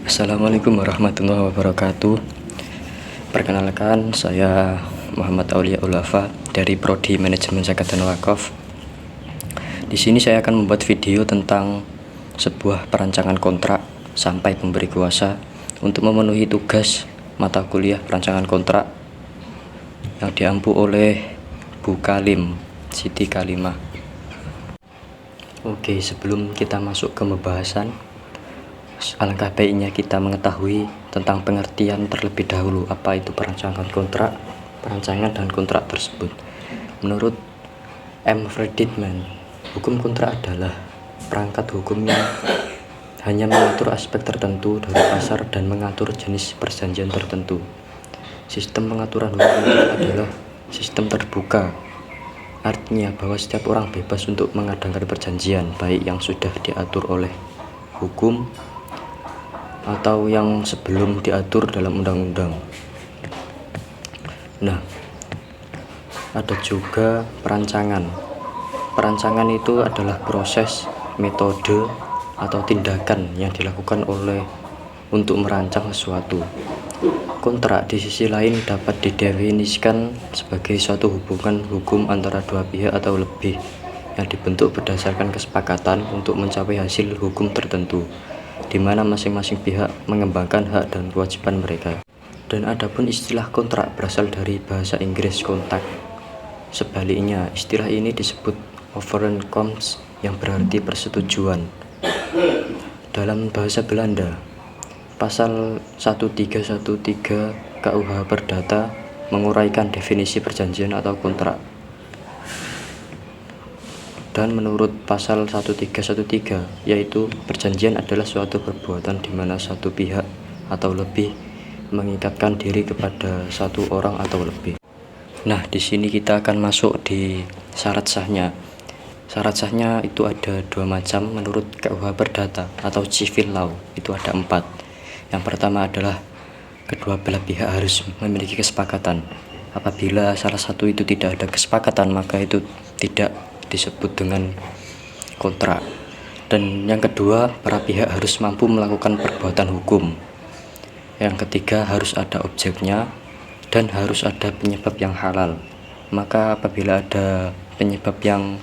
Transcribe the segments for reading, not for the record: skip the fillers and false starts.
Assalamualaikum warahmatullahi wabarakatuh. Perkenalkan, saya Muhammad Aulia Ulafa dari Prodi Manajemen Zakat dan Wakaf. Di sini saya akan membuat video tentang sebuah perancangan kontrak sampai pemberi kuasa untuk memenuhi tugas mata kuliah perancangan kontrak yang diampu oleh Bu Kalim, Siti Kalimah. Oke, sebelum kita masuk ke pembahasan, alangkah baiknya kita mengetahui tentang pengertian terlebih dahulu apa itu perancangan kontrak, perancangan dan kontrak tersebut. Menurut M. Friedman, hukum kontrak adalah perangkat hukum yang hanya mengatur aspek tertentu dari pasar dan mengatur jenis perjanjian tertentu. Sistem pengaturan hukum kontrak adalah sistem terbuka, artinya bahwa setiap orang bebas untuk mengadakan perjanjian, baik yang sudah diatur oleh hukum atau yang sebelum diatur dalam undang-undang. Nah, ada juga perancangan. Perancangan itu adalah proses, metode, atau tindakan yang dilakukan untuk merancang sesuatu. Kontrak di sisi lain dapat didefinisikan sebagai suatu hubungan hukum antara dua pihak atau lebih yang dibentuk berdasarkan kesepakatan untuk mencapai hasil hukum tertentu, di mana masing-masing pihak mengembangkan hak dan kewajiban mereka. Dan adapun istilah kontrak berasal dari bahasa Inggris kontak. Sebaliknya, istilah ini disebut overeenkomst yang berarti persetujuan. Dalam bahasa Belanda, pasal 1313 KUH Perdata menguraikan definisi perjanjian atau kontrak. Dan menurut pasal 1313, yaitu perjanjian adalah suatu perbuatan di mana satu pihak atau lebih mengikatkan diri kepada satu orang atau lebih. Nah, di sini kita akan masuk di syarat sahnya. Syarat sahnya itu ada dua macam menurut KUH Perdata atau civil law, itu ada 4. Yang pertama adalah kedua belah pihak harus memiliki kesepakatan. Apabila salah satu itu tidak ada kesepakatan, maka itu tidak disebut dengan kontrak. Dan yang kedua, para pihak harus mampu melakukan perbuatan hukum. Yang ketiga, harus ada objeknya dan harus ada penyebab yang halal. Maka apabila ada penyebab yang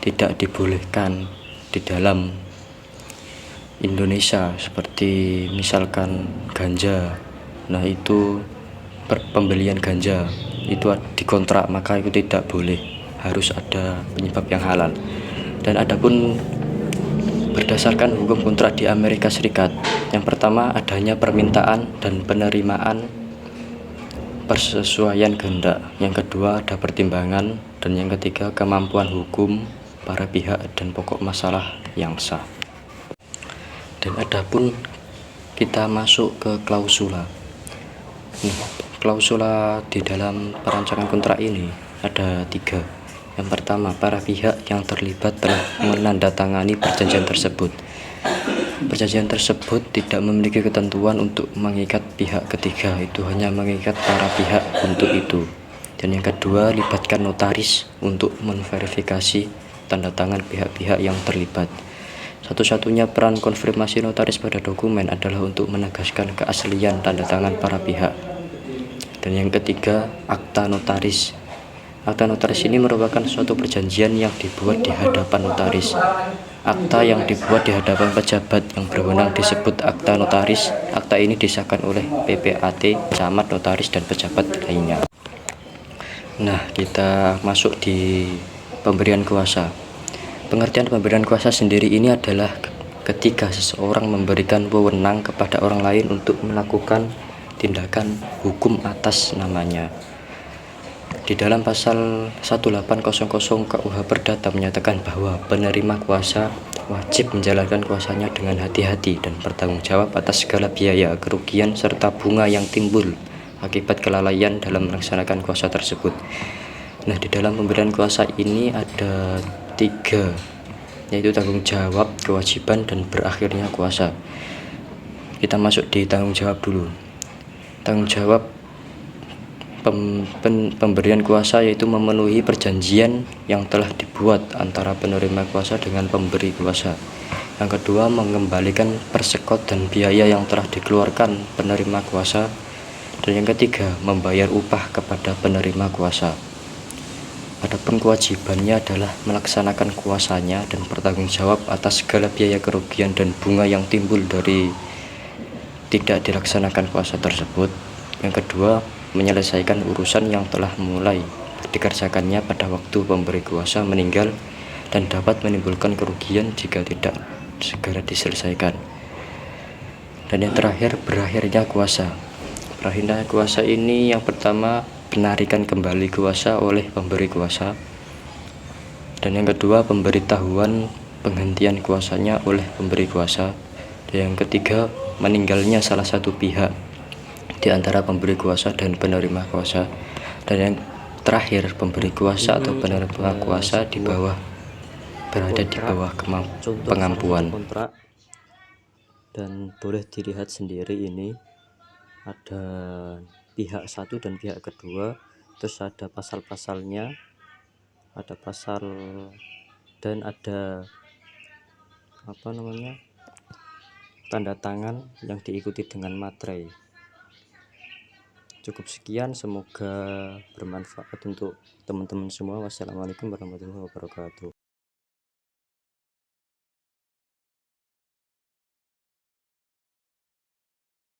tidak dibolehkan di dalam Indonesia, seperti misalkan ganja, nah itu pembelian ganja itu dikontrak, maka itu tidak boleh, harus ada penyebab yang halal. Dan adapun berdasarkan hukum kontrak di Amerika Serikat, yang pertama adanya permintaan dan penerimaan persesuaian kehendak, yang kedua ada pertimbangan, dan yang ketiga kemampuan hukum para pihak dan pokok masalah yang sah. Dan adapun kita masuk ke klausula. Klausula di dalam perancangan kontrak ini ada 3. Yang pertama, para pihak yang terlibat telah menandatangani perjanjian tersebut. Perjanjian tersebut tidak memiliki ketentuan untuk mengikat pihak ketiga, itu hanya mengikat para pihak untuk itu. Dan yang kedua, libatkan notaris untuk memverifikasi tanda tangan pihak-pihak yang terlibat. Satu-satunya peran konfirmasi notaris pada dokumen adalah untuk menegaskan keaslian tanda tangan para pihak. Dan yang ketiga, akta notaris. Akta notaris ini merupakan suatu perjanjian yang dibuat di hadapan notaris. Akta yang dibuat di hadapan pejabat yang berwenang disebut akta notaris. Akta ini disahkan oleh PPAT, camat, notaris, dan pejabat lainnya. Nah, kita masuk di pemberian kuasa. Pengertian pemberian kuasa sendiri ini adalah ketika seseorang memberikan wewenang kepada orang lain untuk melakukan tindakan hukum atas namanya. Di dalam pasal 1800 KUH Perdata menyatakan bahwa penerima kuasa wajib menjalankan kuasanya dengan hati-hati dan bertanggung jawab atas segala biaya, kerugian, serta bunga yang timbul akibat kelalaian dalam melaksanakan kuasa tersebut. Nah, di dalam pemberian kuasa ini ada 3, yaitu tanggung jawab, kewajiban, dan berakhirnya kuasa. Kita masuk di tanggung jawab dulu. Tanggung jawab pemberian kuasa yaitu memenuhi perjanjian yang telah dibuat antara penerima kuasa dengan pemberi kuasa. Yang kedua, mengembalikan persekot dan biaya yang telah dikeluarkan penerima kuasa. Dan yang ketiga, membayar upah kepada penerima kuasa. Adapun kewajibannya adalah melaksanakan kuasanya dan bertanggung jawab atas segala biaya kerugian dan bunga yang timbul dari tidak dilaksanakan kuasa tersebut. Yang kedua, menyelesaikan urusan yang telah mulai dikerjakannya pada waktu pemberi kuasa meninggal dan dapat menimbulkan kerugian jika tidak segera diselesaikan. Dan yang terakhir, berakhirnya kuasa. Berakhirnya kuasa ini yang pertama, penarikan kembali kuasa oleh pemberi kuasa. Dan yang kedua, pemberitahuan penghentian kuasanya oleh pemberi kuasa. Dan yang ketiga, meninggalnya salah satu pihak di antara pemberi kuasa dan penerima kuasa. Dan yang terakhir, pemberi kuasa atau penerima kuasa berada di bawah pengampuan. Kontrak, dan boleh dilihat sendiri ini ada pihak satu dan pihak kedua, terus ada pasal-pasalnya, ada pasal dan ada tanda tangan yang diikuti dengan materai. Cukup sekian, semoga bermanfaat untuk teman-teman semua. Wassalamualaikum warahmatullahi wabarakatuh.